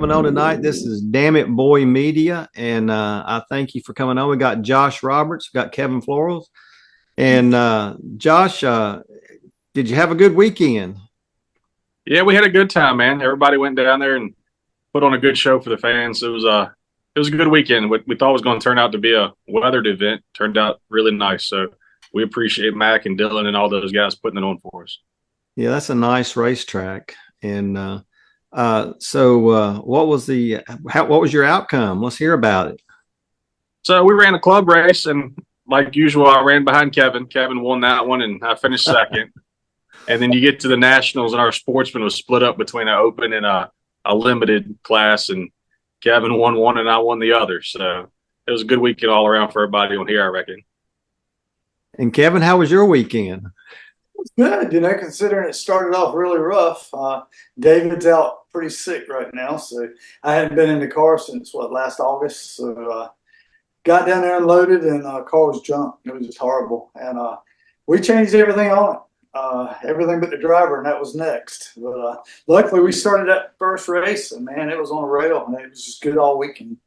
coming on tonight. This is Damn It Boy Media, and I thank you for coming on. We got Josh Roberts, we got Kevin Floors, and Josh, did you have a good weekend? Yeah, we had a good time, man. Everybody went down there and put on a good show for the fans. It was a good weekend. What we thought was going to turn out to be a weathered event turned out really nice. So we appreciate Mac and Dillon and all those guys putting it on for us. Yeah, that's a nice racetrack. And what was what was your outcome? Let's hear about it. So we ran a club race, and like usual, I ran behind Kevin. Kevin won that one, and I finished second. And then you get to the nationals, and our sportsman was split up between an open and a limited class, and Kevin won one, and I won the other. So it was a good weekend all around for everybody on here, I reckon. And Kevin, how was your weekend? It's good, considering it started off really rough. David's out pretty sick right now, so I hadn't been in the car since last August. So got down there and loaded, and car was junk. It was just horrible, and we changed everything on it, everything but the driver, and that was next. But luckily, we started that first race, and man, it was on a rail, and it was just good all weekend.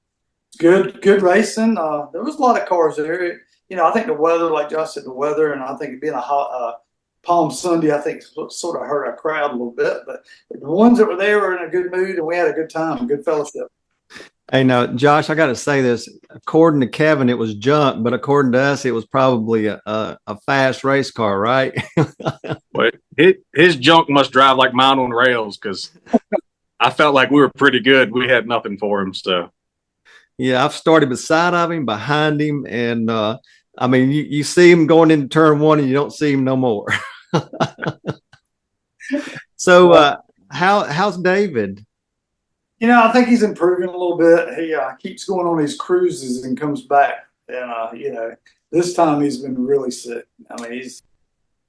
Good racing. There was a lot of cars there. I think the weather, like Josh said, the weather, and I think it being a hot. Palm Sunday, I think, sort of hurt our crowd a little bit, but the ones that were there were in a good mood, and we had a good time, good fellowship. Hey, now, Josh, I got to say this. According to Kevin, it was junk, but according to us, it was probably a fast race car, right? But his junk must drive like mine on rails, because I felt like we were pretty good. We had nothing for him, so. Yeah, I've started beside of him, behind him, and I mean, you see him going into turn one, and you don't see him no more. So, how's David? I think he's improving a little bit. He keeps going on his cruises and comes back. And, this time he's been really sick. I mean, he's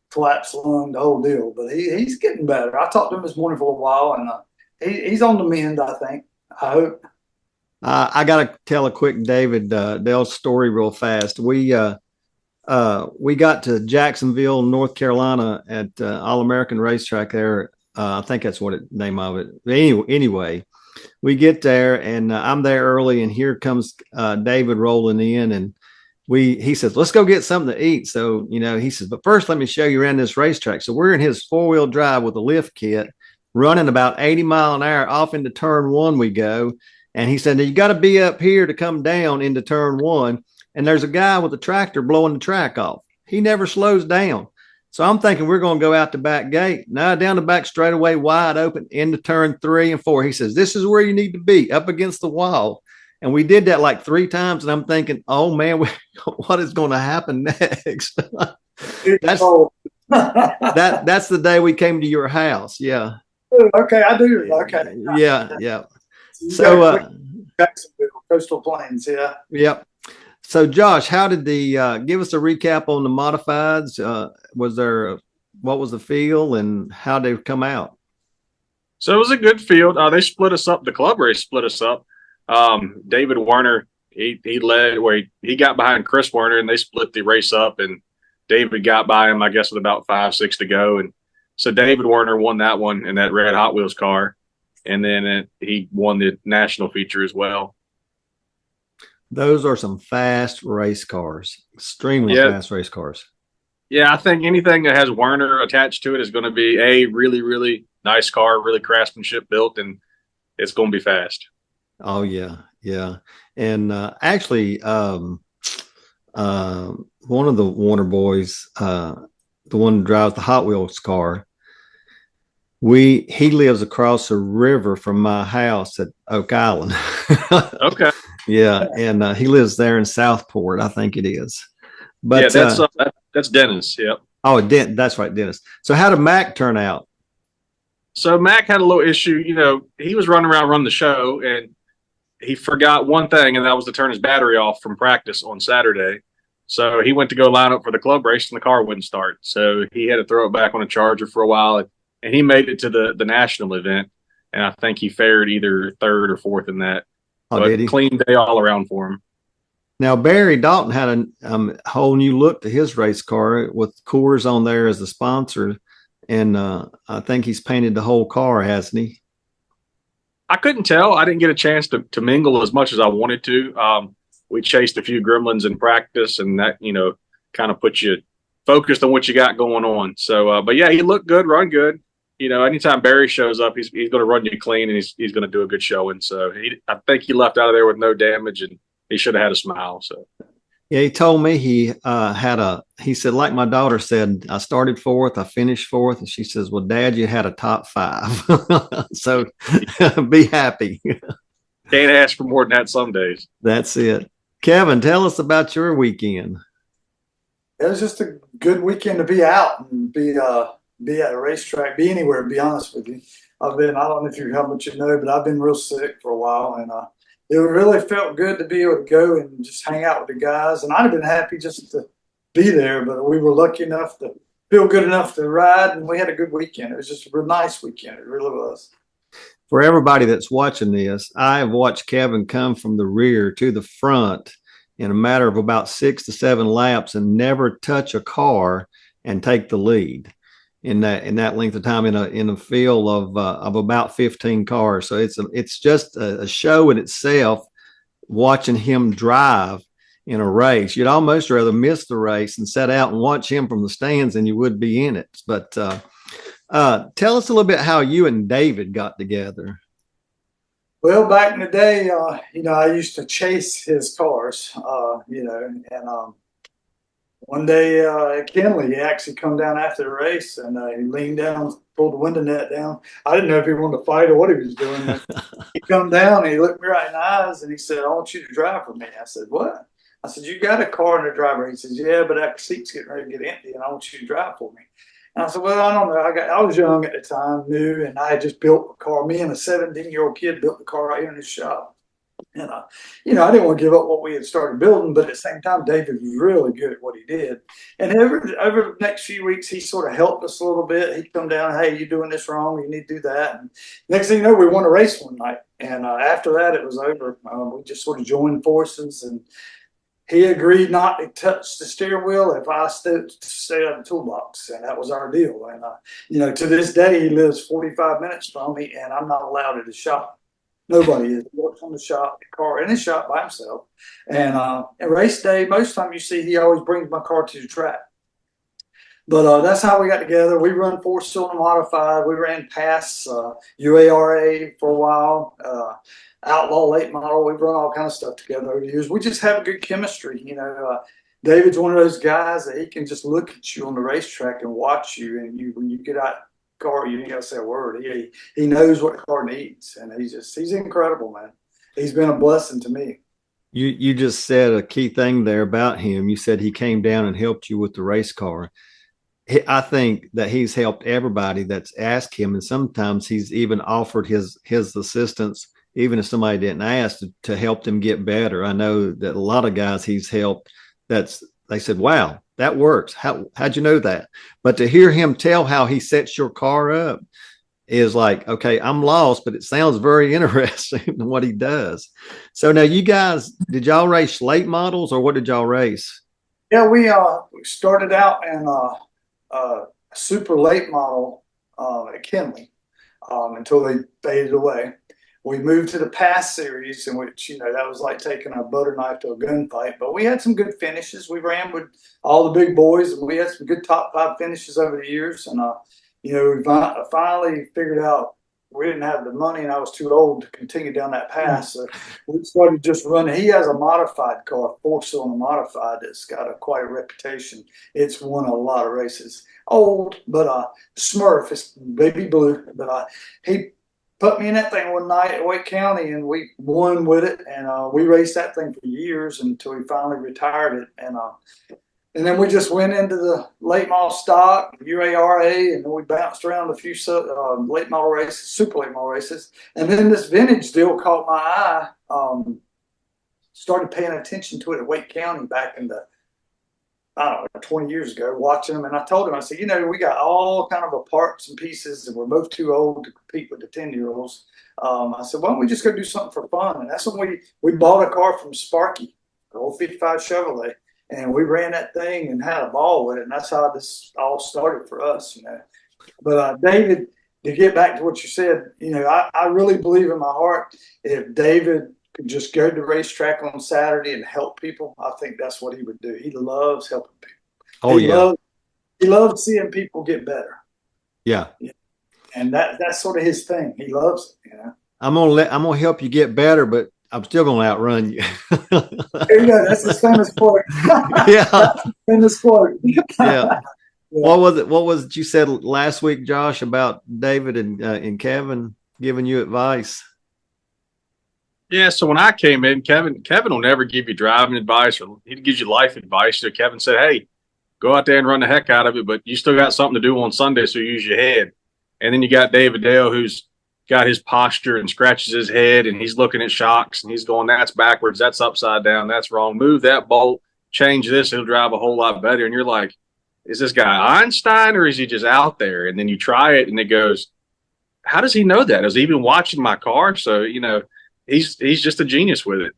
collapsed lung, the whole deal. But he's getting better. I talked to him this morning for a while, and he's on the mend, I think. I hope. I got to tell a quick David Dale story real fast. We got to Jacksonville, North Carolina at All American Racetrack there. I think that's what the name of it. Anyway, we get there, and I'm there early, and here comes David rolling in, and he says, let's go get something to eat. So, he says, but first let me show you around this racetrack. So we're in his 4-wheel drive with a lift kit running about 80 mile an hour off into turn one we go. And he said, you got to be up here to come down into turn one. And there's a guy with a tractor blowing the track off. He never slows down. So I'm thinking we're going to go out the back gate. Now down the back straightaway, wide open into turn 3 and 4. He says, this is where you need to be, up against the wall. And we did that like 3 times. And I'm thinking, oh man, what is going to happen next? That's the day we came to your house. Yeah. Okay, I do. Okay. Yeah. So Jacksonville, Coastal Plains, yeah. Yep. So Josh, how did give us a recap on the modifieds? What was the field and how they come out? So it was a good field. They split us up. The club race split us up. David Werner, he led where he got behind Chris Werner, and they split the race up, and David got by him, I guess, with about 5-6 to go. And so David Werner won that one in that red Hot Wheels car. And then he won the national feature as well. Those are some fast race cars, extremely fast race cars. Yeah, I think anything that has Werner attached to it is going to be a really, really nice car, really craftsmanship built, and it's going to be fast. Oh, yeah. And actually, one of the Warner boys, the one who drives the Hot Wheels car, he lives across the river from my house at Oak Island. Okay. Yeah, and he lives there in Southport, I think it is. But yeah, that's Dennis. Yep. Oh, that's right, Dennis. So how did Mac turn out? So Mac had a little issue. He was running the show, and he forgot one thing, and that was to turn his battery off from practice on Saturday. So he went to go line up for the club race, and the car wouldn't start. So he had to throw it back on a charger for a while. And he made it to the national event, and I think he fared either 3rd or 4th in that. Oh, did he? Clean day all around for him. Now, Barry Dalton had a whole new look to his race car with Coors on there as the sponsor, and I think he's painted the whole car, hasn't he? I couldn't tell. I didn't get a chance to mingle as much as I wanted to. We chased a few gremlins in practice, and that kind of puts you focused on what you got going on. So, but yeah, he looked good, run good. Anytime Barry shows up, he's going to run you clean, and he's going to do a good showing. So I think he left out of there with no damage, and he should have had a smile. So. Yeah, he told me he said, like my daughter said, I started fourth, I finished fourth. And she says, well, Dad, you had a top 5. So be happy. Can't ask for more than that some days. That's it. Kevin, tell us about your weekend. It was just a good weekend to be out and be at a racetrack, be anywhere, to be honest with you. I don't know if you how much you know, but I've been real sick for a while, and it really felt good to be able to go and just hang out with the guys. And I'd have been happy just to be there, but we were lucky enough to feel good enough to ride, and we had a good weekend. It was just a real nice weekend. It really was. For everybody that's watching this, I have watched Kevin come from the rear to the front in a matter of about 6 to 7 laps and never touch a car and take the lead in that length of time in a field of about 15 cars. So it's just a show in itself watching him drive in a race. You'd almost rather miss the race and set out and watch him from the stands than you would be in it. But tell us a little bit how you and David got together. Well, back in the day, I used to chase his cars, and one day at Kenley, he actually come down after the race, and he leaned down, pulled the window net down. I didn't know if he wanted to fight or what he was doing. He come down, and he looked me right in the eyes, and he said, I want you to drive for me. I said, what? I said, you got a car and a driver. He says, yeah, but that seat's getting ready to get empty, and I want you to drive for me. And I said, well, I don't know. I was young at the time, new, and I had just built a car. Me and a 17-year-old kid built the car right here in his shop. And, I didn't want to give up what we had started building, but at the same time, David was really good at what he did. And over the next few weeks, he sort of helped us a little bit. He'd come down, hey, you're doing this wrong. You need to do that. And next thing you know, we won a race one night. And after that, it was over. We just sort of joined forces, and he agreed not to touch the steering wheel if I stayed out of the toolbox, and that was our deal. And, to this day, he lives 45 minutes from me, and I'm not allowed at his shop. Nobody is. He works on the shop, the car in his shop by himself. And race day, most of the time you see he always brings my car to the track. But that's how we got together. We run 4-cylinder modified. We ran past UARA for a while, outlaw late model. We've run all kinds of stuff together over the years. We just have good chemistry. David's one of those guys that he can just look at you on the racetrack and watch you. And when you get out car, you ain't got to say a word. He knows what the car needs, and he's incredible, man. He's been a blessing to me. You just said a key thing there about him. You said he came down and helped you with the race car. I think that he's helped everybody that's asked him, and sometimes he's even offered his assistance, even if somebody didn't ask, to help them get better. I know that a lot of guys he's helped, they said, wow, that works. How'd you know that? But to hear him tell how he sets your car up is like, okay, I'm lost, but it sounds very interesting in what he does. So now you guys, did y'all race late models, or what did y'all race? Yeah, we started out in a super late model at Kenley until they faded away. We moved to the Pass series, in which, that was like taking a butter knife to a gunfight. But we had some good finishes. We ran with all the big boys, and we had some good top 5 finishes over the years. And, we finally figured out we didn't have the money, and I was too old to continue down that path. So we started just running. He has a modified car, 4-cylinder modified, that's got quite a reputation. It's won a lot of races. Old, but Smurf, it's baby blue. But he put me in that thing one night at Wake County, and we won with it. And we raced that thing for years until we finally retired it. And then we just went into the late model stock, UARA, and then we bounced around a few late model races, super late model races. And then this vintage deal caught my eye. Started paying attention to it at Wake County back in I don't know, 20 years ago, watching them. And I told him, I said, we got all kind of parts and pieces, and we're both too old to compete with the 10-year-olds. I said, why don't we just go do something for fun? And that's when we bought a car from Sparky, the old 55 Chevrolet. And we ran that thing and had a ball with it. And that's how this all started for us, But David to get back to what you said, I really believe in my heart if David could just go to the racetrack on Saturday and help people, I think that's what he would do. He loves helping people. Oh yeah. He loves seeing people get better. Yeah. And that's sort of his thing. He loves it, I'm gonna help you get better, but I'm still gonna outrun you. There you go. That's his famous quote. Yeah. That's his famous quote. Yeah. Yeah. What was it? What was it you said last week, Josh, about David and Kevin giving you advice? Yeah, so when I came in, Kevin will never give you driving advice, or he gives you life advice. So Kevin said, "Hey, go out there and run the heck out of it, but you still got something to do on Sunday, so use your head." And then you got David Dale, who's got his posture and scratches his head, and he's looking at shocks, and he's going, "That's backwards, that's upside down, that's wrong. Move that bolt, change this, he'll drive a whole lot better." And you're like, "Is this guy Einstein, or is he just out there?" And then you try it, and it goes, "How does he know that? Has he been watching my car?" So he's just a genius with it.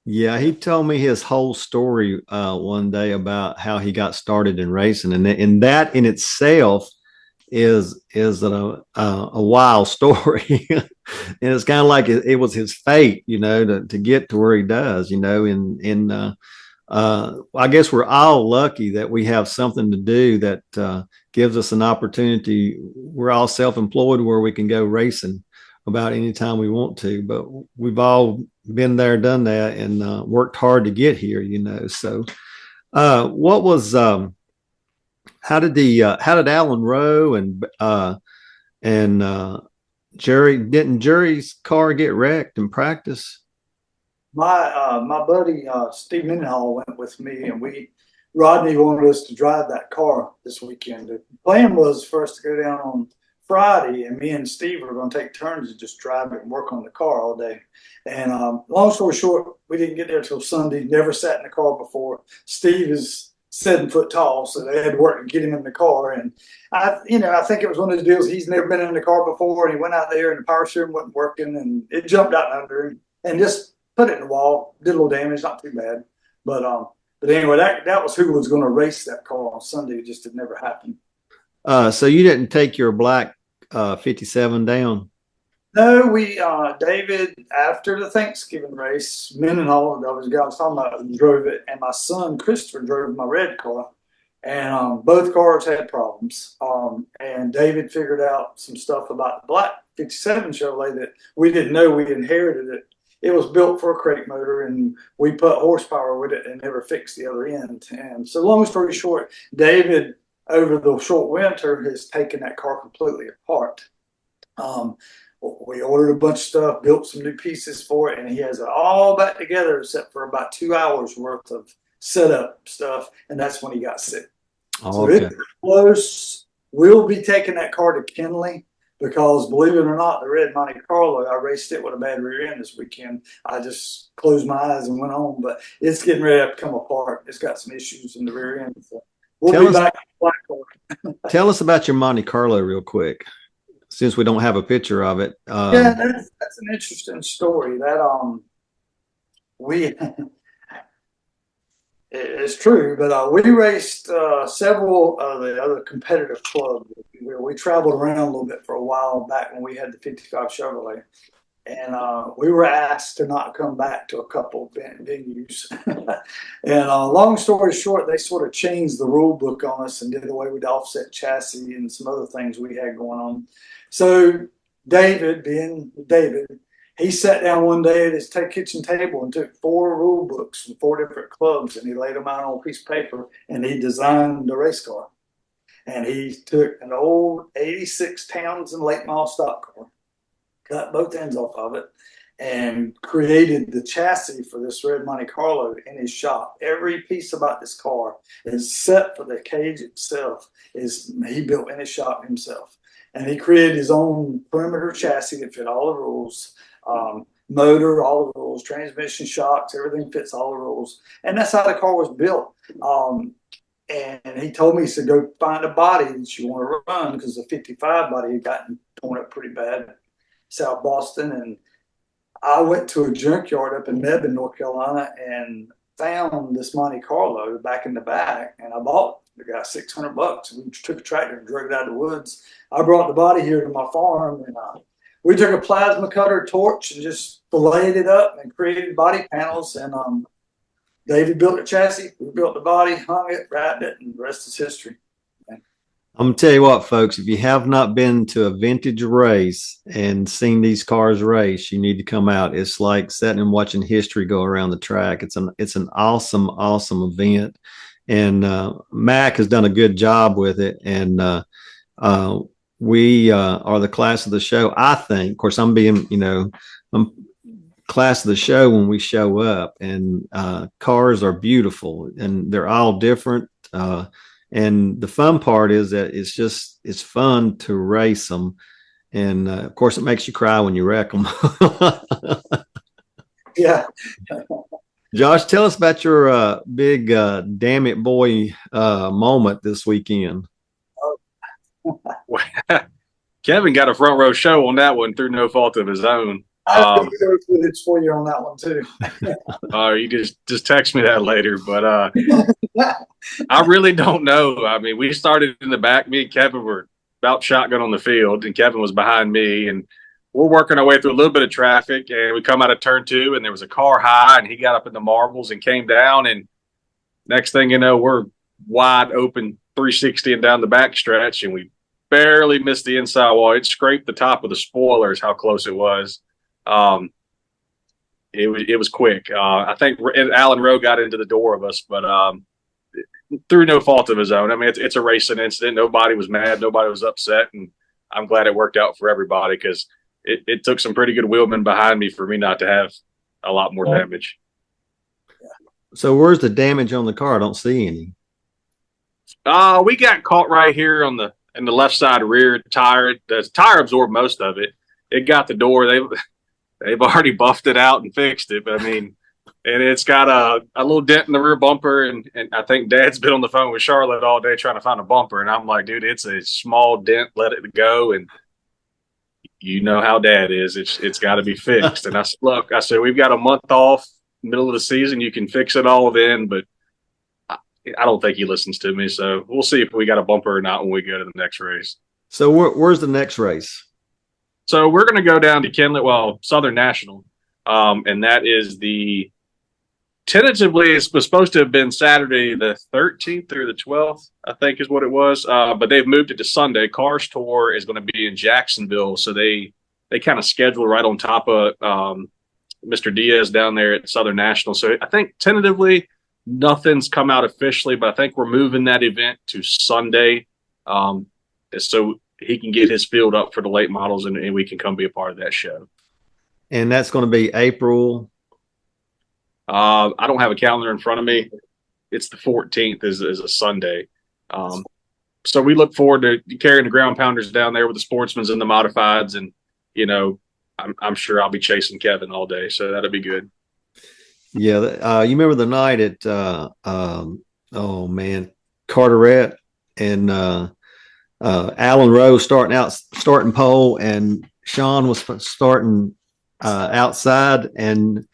Yeah, he told me his whole story one day about how he got started in racing, and that in itself is a wild story, and it's kind of like it was his fate, to get to where he does, I guess we're all lucky that we have something to do that gives us an opportunity. We're all self-employed where we can go racing about any time we want to, but we've all been there, done that, and worked hard to get here, So, what was how did Alan Rowe and Jerry's car get wrecked in practice? My buddy Steve Mendenhall went with me, and Rodney wanted us to drive that car this weekend. The plan was for us to go down on Friday, and me and Steve were going to take turns to just drive it and work on the car all day. And long story short, we didn't get there till Sunday. Never sat in the car before. Steve is 7 foot tall, so they had to work to get him in the car. And I think it was one of those deals. He's never been in the car before, and he went out there, and the power steering wasn't working, and it jumped out under him, and just put it in the wall. Did a little damage, not too bad. But anyway, that was who was going to race that car on Sunday. It just had never happened. So you didn't take your black 57 down? No, David, after the Thanksgiving race, Mendenhall, that was the guy I was talking about, drove it, and my son Christopher drove my red car, and both cars had problems. And David figured out some stuff about the black 57 Chevrolet that we didn't know. We inherited it. It was built for a crate motor, and we put horsepower with it and never fixed the other end. And so, long story short, David, over the short winter, has taken that car completely apart. We ordered a bunch of stuff, built some new pieces for it, and he has it all back together except for about 2 hours worth of setup stuff, and that's when he got sick. Oh, so okay. it's close. We'll be taking that car to Kenley because, believe it or not, the red Monte Carlo, I raced it with a bad rear end this weekend. I just closed my eyes and went on, but it's getting ready to come apart. It's got some issues in the rear end. So we'll be back in the black car. Tell us about your Monte Carlo real quick, since we don't have a picture of it. Yeah, that's an interesting story. That we it's true, but we raced several of the other competitive clubs. We traveled around a little bit for a while back when we had the 55 Chevrolet, and we were asked to not come back to a couple of venues. And long story short, they sort of changed the rule book on us and did away with the offset chassis and some other things we had going on. So David, being David, he sat down one day at his kitchen table and took 4 rule books from 4 different clubs, and he laid them out on a piece of paper, and he designed the race car. And he took an old 86 Townsend late model stock car, cut both ends off of it, and created the chassis for this red Monte Carlo in his shop. Every piece about this car, except for the cage itself, he built in his shop himself. And he created his own perimeter chassis that fit all the rules. Motor, all the rules, transmission, shocks, everything fits all the rules. And that's how the car was built. And he told me, he said, go find a body that you want to run, because the 55 body had gotten torn up pretty bad, South Boston. And I went to a junkyard up in Mebane, North Carolina, and found this Monte Carlo back in the back. And I bought the guy $600. We took a tractor and dragged it out of the woods. I brought the body here to my farm, and we took a plasma cutter torch and just filleted it up and created body panels. And David built the chassis, we built the body, hung it, wrapped it, and the rest is history. I'm gonna tell you what, folks, if you have not been to a vintage race and seen these cars race, you need to come out. It's like sitting and watching history go around the track. It's an awesome, awesome event. And Mac has done a good job with it. And we are the class of the show, I think. Of course, I'm class of the show when we show up, and cars are beautiful and they're all different. And the fun part is that it's fun to race them. And of course, it makes you cry when you wreck them. Yeah. Josh, tell us about your big damn it boy moment this weekend. Kevin got a front row show on that one through no fault of his own. I think it's for you on that one too. You just text me that later, but I really don't know. I mean, we started in the back. Me and Kevin were about shotgun on the field, and Kevin was behind me, and we're working our way through a little bit of traffic, and we come out of turn 2, and there was a car high, and he got up in the marbles and came down, and next thing you know, we're wide open 360 and down the back stretch, and we barely missed the inside wall. It scraped the top of the spoilers, how close it was. It was quick. I think Alan Rowe got into the door of us, but through no fault of his own. I mean, it's a racing incident. Nobody was mad. Nobody was upset. And I'm glad it worked out for everybody, because it took some pretty good wheelmen behind me for me not to have a lot more damage. So where's the damage on the car? I don't see any. We got caught right here in the left side rear tire. The tire absorbed most of it. It got the door. They've already buffed it out and fixed it. But I mean, and it's got a little dent in the rear bumper. And I think Dad's been on the phone with Charlotte all day trying to find a bumper. And I'm like, dude, it's a small dent. Let it go. And you know how Dad is. It's got to be fixed. And I said, look, we've got a month off, middle of the season. You can fix it all then. But I don't think he listens to me. So we'll see if we got a bumper or not when we go to the next race. So where's the next race? So we're going to go down to Southern National. And that is tentatively it's supposed to have been Saturday the 13th or the 12th, I think is what it was. But they've moved it to Sunday. Cars Tour is going to be in Jacksonville. So they kind of schedule right on top of Mr. Diaz down there at Southern National. So I think tentatively nothing's come out officially, but I think we're moving that event to Sunday. So he can get his field up for the late models, and we can come be a part of that show. And that's going to be April. I don't have a calendar in front of me. It's the 14th is a Sunday. So we look forward to carrying the ground pounders down there with the sportsmans and the modifieds. And, I'm sure I'll be chasing Kevin all day. So that'll be good. Yeah. You remember the night at, Carteret and Alan Rowe starting pole, and Sean was starting outside, and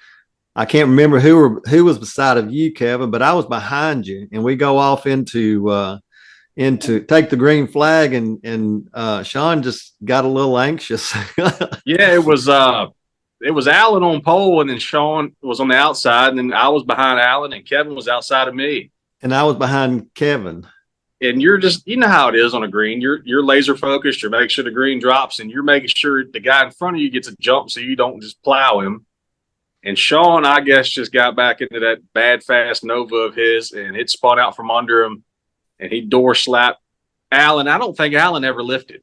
I can't remember who was beside of you, Kevin, but I was behind you, and we go off into take the green flag, and Sean just got a little anxious. Yeah, it was Alan on pole, and then Sean was on the outside, and then I was behind Alan, and Kevin was outside of me, and I was behind Kevin. And you're just, you know how it is on a green. You're laser focused. You're making sure the green drops, and you're making sure the guy in front of you gets a jump so you don't just plow him. And Sean, I guess, just got back into that bad fast Nova of his, and it spun out from under him, and he door slapped Alan. I don't think Alan ever lifted.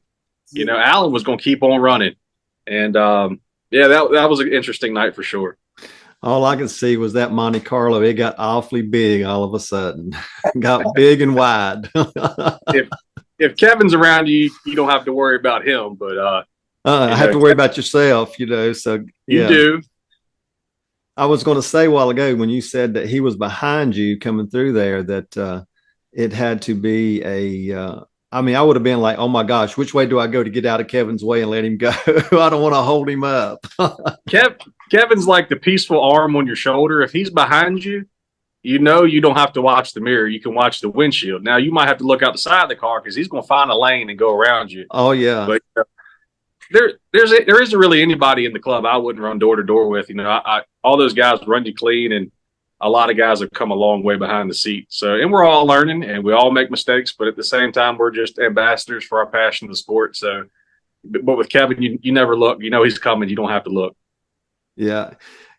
Alan was going to keep on running, and that was an interesting night for sure. All I could see was that Monte Carlo. It got awfully big all of a sudden. Got big and wide. if Kevin's around you, you don't have to worry about him. But I have to worry about yourself, So yeah. You do. I was going to say a while ago when you said that he was behind you coming through there, that it had to be I would have been like, oh my gosh, which way do I go to get out of Kevin's way and let him go? I don't want to hold him up. Kevin's like the peaceful arm on your shoulder. If he's behind you, you know you don't have to watch the mirror. You can watch the windshield. Now you might have to look out the side of the car because he's going to find a lane and go around you. Oh yeah. But there isn't really anybody in the club I wouldn't run door to door with. You know, all those guys run you clean, and a lot of guys have come a long way behind the seat. So, and we're all learning, and we all make mistakes, but at the same time, we're just ambassadors for our passion of the sport. So, but with Kevin, you never look. You know he's coming. You don't have to look. Yeah.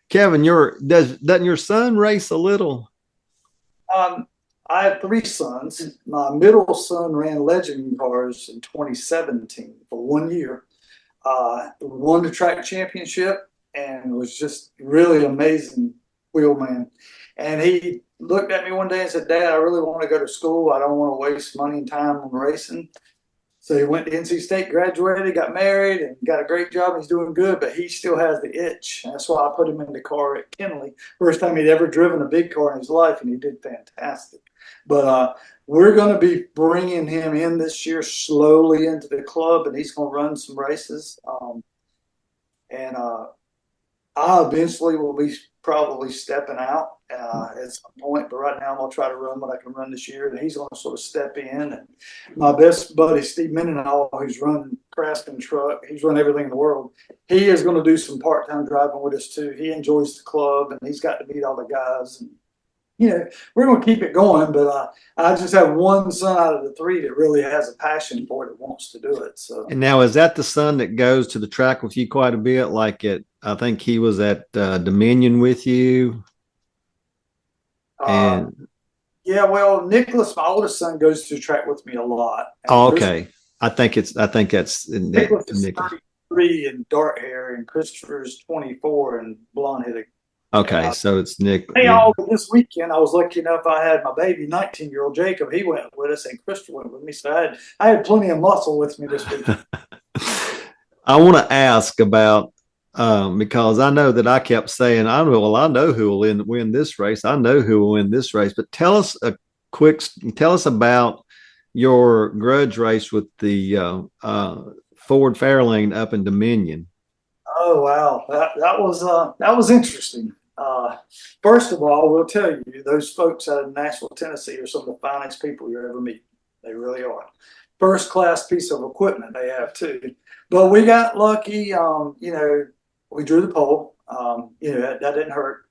Kevin, doesn't your son race a little? I have three sons. My middle son ran legend cars in 2017 for 1 year. Won the track championship and was just really amazing wheelman. And he looked at me one day and said, "Dad, I really want to go to school. I don't want to waste money and time on racing." So he went to NC State, graduated, got married, and got a great job. He's doing good, but he still has the itch. That's why I put him in the car at Kenley. First time he'd ever driven a big car in his life, and he did fantastic. But we're going to be bringing him in this year slowly into the club, and he's going to run some races. And I eventually will be probably stepping out at some point, but right now I'm going to try to run what I can run this year, and he's going to sort of step in. And my best buddy, Steve Mendenhall, who's run Craftsman truck, he's run everything in the world. He is going to do some part-time driving with us too. He enjoys the club, and he's got to meet all the guys. And you know, we're going to keep it going, but I just have one son out of the three that really has a passion for it and wants to do it. So, And now, is that the son that goes to the track with you quite a bit? Like I think he was at Dominion with you. And yeah, well, Nicholas, my oldest son, goes to the track with me a lot. Okay. I think that's Nicholas is 33 and dark hair, and Christopher's 24 and blonde headed. Okay, so it's Nick. This weekend, I was lucky enough. I had my baby, 19-year-old Jacob. He went with us, and Christopher went with me. So I had plenty of muscle with me this week. I want to ask about because I know that I kept saying, I know who will win this race. I know who will win this race. But tell us about your grudge race with the Ford Fairlane up in Dominion. Oh wow, that was interesting. First of all, I will tell you, those folks out of Nashville, Tennessee are some of the finest people you'll ever meet. They really are. First class piece of equipment they have too. But we got lucky. We drew the pole. That didn't hurt.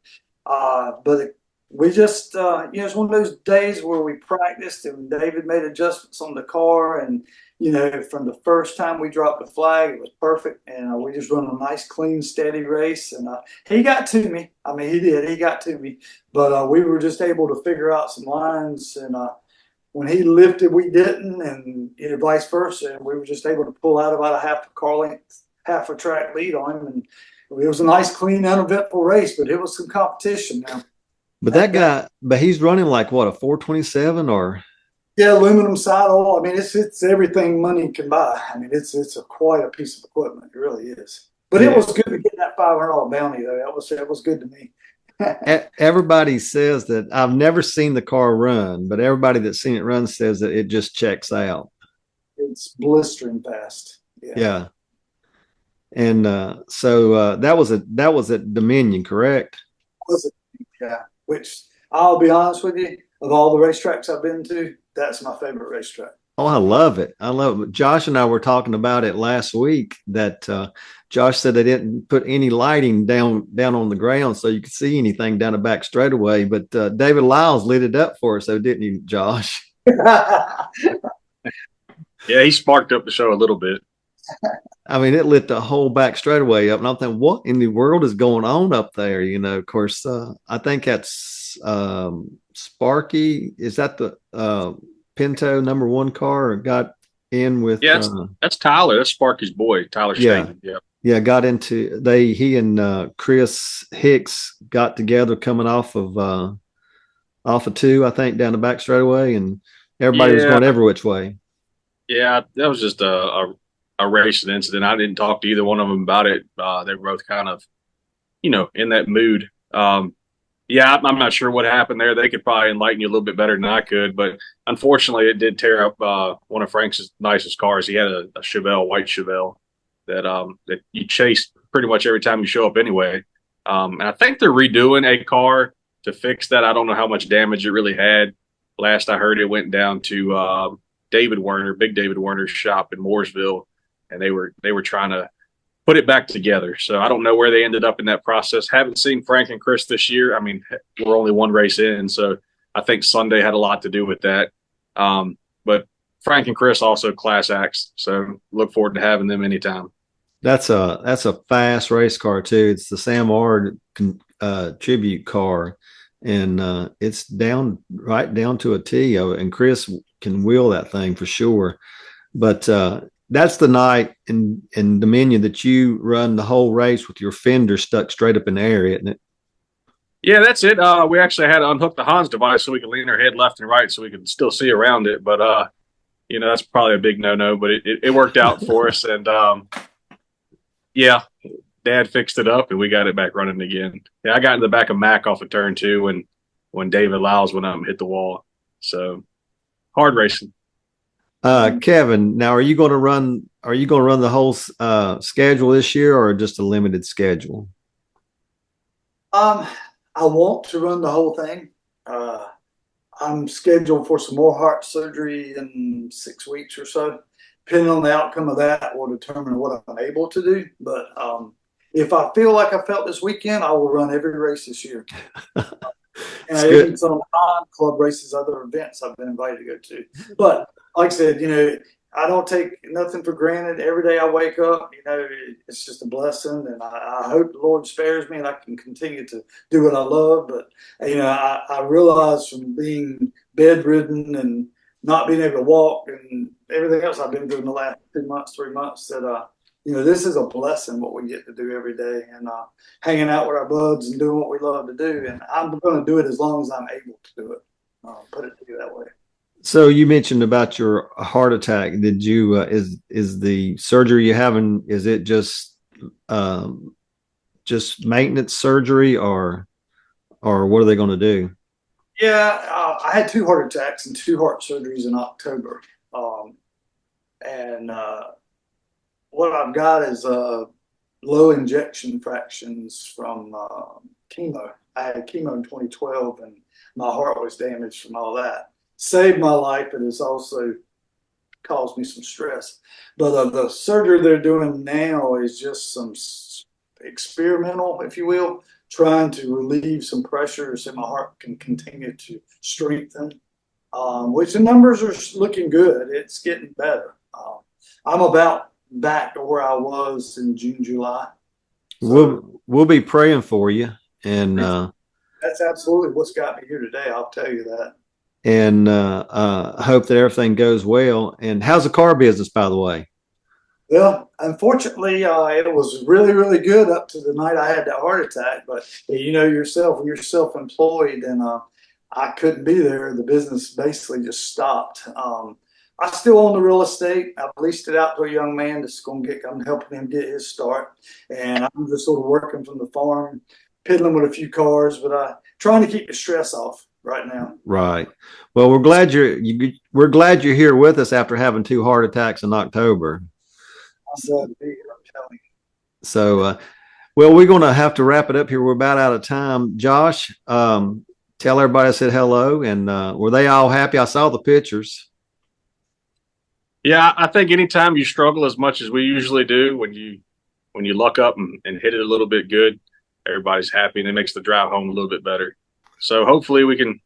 But we just, it's one of those days where we practiced and David made adjustments on the car. And, from the first time we dropped the flag, it was perfect. And we just run a nice, clean, steady race. And he got to me. I mean, he did. He got to me. But we were just able to figure out some lines. And when he lifted, we didn't. And vice versa. And we were just able to pull out about a half a car length, half a track lead on him. And it was a nice, clean, uneventful race. But it was some competition now. But he's running like what, a 427 or? Yeah, aluminum saddle. I mean, it's everything money can buy. I mean, it's quite a piece of equipment. It really is. But It was good to get that $500 bounty though. That was good to me. Everybody says that. I've never seen the car run, but everybody that's seen it run says that it just checks out. It's blistering fast. Yeah. And so that was at Dominion, correct? Was it? Yeah. Which I'll be honest with you, of all the racetracks I've been to, that's my favorite racetrack. Oh, I love it. I love it. Josh and I were talking about it last week that Josh said they didn't put any lighting down on the ground so you could see anything down the back straightaway. But David Lyles lit it up for us, though, didn't you, Josh? Yeah, he sparked up the show a little bit. I mean, it lit the whole back straightaway up. And I'm thinking, what in the world is going on up there? Of course, I think that's Sparky. Is that the Pinto #1 car got in with? Yeah, that's Tyler. That's Sparky's boy, Tyler Staten. Yeah. Got into he and Chris Hicks got together coming off of 2, I think, down the back straightaway, and everybody was going every which way. Yeah, that was just a racing incident. I didn't talk to either one of them about it. They were both kind of, in that mood. I'm not sure what happened there. They could probably enlighten you a little bit better than I could, but unfortunately it did tear up one of Frank's nicest cars. He had a Chevelle, white Chevelle that you chase pretty much every time you show up anyway. And I think they're redoing a car to fix that. I don't know how much damage it really had. Last I heard, it went down to David Werner, Big David Werner's shop in Mooresville, and they were trying to put it back together. So I don't know where they ended up in that process. Haven't seen Frank and Chris this year. I mean, we're only one race in, so I think Sunday had a lot to do with that. But Frank and Chris also class acts, so look forward to having them anytime. That's a fast race car too. It's the Sam Ard tribute car, and it's right down to a T. And Chris can wheel that thing for sure. But that's the night in Dominion that you run the whole race with your fender stuck straight up in the air, isn't it? Yeah, that's it. We actually had to unhook the Hans device so we could lean our head left and right so we could still see around it. But that's probably a big no-no. But it worked out for us, and yeah, Dad fixed it up and we got it back running again. Yeah, I got in the back of Mac off of turn 2 when David Lyles went up and hit the wall. So hard racing. Kevin, now are you going to run the whole schedule this year, or just a limited schedule? I want to run the whole thing. I'm scheduled for some more heart surgery in 6 weeks or so. Depending on the outcome of that will determine what I'm able to do. But if I feel like I felt this weekend, I will run every race this year. And even some club races, other events I've been invited to go to. But like I said, I don't take nothing for granted. Every day I wake up, it's just a blessing. And I hope the Lord spares me and I can continue to do what I love. But, I realize from being bedridden and not being able to walk and everything else I've been doing the last 2 months, 3 months, that, this is a blessing what we get to do every day, and hanging out with our buds and doing what we love to do. And I'm going to do it as long as I'm able to do it. Put it to you that way. So you mentioned about your heart attack. Did you is the surgery you having? Is it just maintenance surgery, or what are they going to do? Yeah, I had 2 heart attacks and 2 heart surgeries in October, and what I've got is low injection fractions from chemo. I had chemo in 2012, and my heart was damaged from all that. Saved my life, but it's also caused me some stress. But the surgery they're doing now is just some experimental, if you will, trying to relieve some pressure so my heart can continue to strengthen, which the numbers are looking good. It's getting better. I'm about back to where I was in June, July. So we'll be praying for you, and that's absolutely what's got me here today. I'll tell you that. And hope that everything goes well. And how's the car business, by the way? Well, unfortunately, it was really, really good up to the night I had that heart attack. But yourself, when you're self-employed, and I couldn't be there, the business basically just stopped. I still own the real estate. I've leased it out to a young man that's I'm helping him get his start. And I'm just sort of working from the farm, piddling with a few cars, but trying to keep the stress off right now. Right. Well, we're glad you're here with us after having 2 heart attacks in October. I'm glad to be here, I'm telling you. So, well, we're going to have to wrap it up here. We're about out of time. Josh, tell everybody I said hello, and were they all happy? I saw the pictures. Yeah, I think anytime you struggle as much as we usually do, when you luck up and hit it a little bit good, everybody's happy, and it makes the drive home a little bit better. So hopefully we can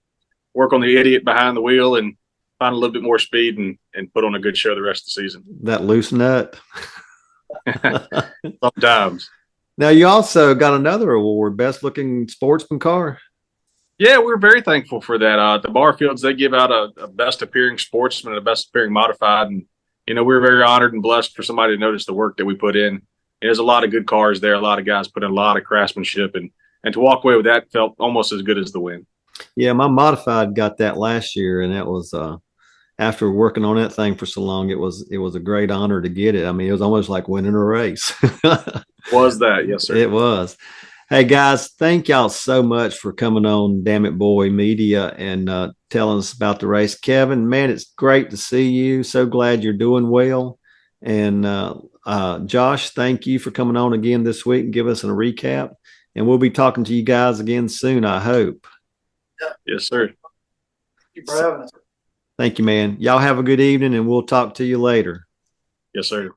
work on the idiot behind the wheel and find a little bit more speed and put on a good show the rest of the season. That loose nut. Sometimes. Now, you also got another award, Best Looking Sportsman Car. Yeah, we're very thankful for that. The Barfields, they give out a Best Appearing Sportsman and a Best Appearing Modified. And, we're very honored and blessed for somebody to notice the work that we put in. And there's a lot of good cars there. A lot of guys put in a lot of craftsmanship. And to walk away with that felt almost as good as the win. Yeah, my Modified got that last year, and that was after working on that thing for so long, it was a great honor to get it. I mean, it was almost like winning a race. Was that? Yes, sir. It was. Hey, guys, thank y'all so much for coming on Damn It Boy Media and telling us about the race. Kevin, man, it's great to see you. So glad you're doing well. And Josh, thank you for coming on again this week and give us a recap. And we'll be talking to you guys again soon, I hope. Yes, sir. Thank you for having us. Thank you, man. Y'all have a good evening, and we'll talk to you later. Yes, sir.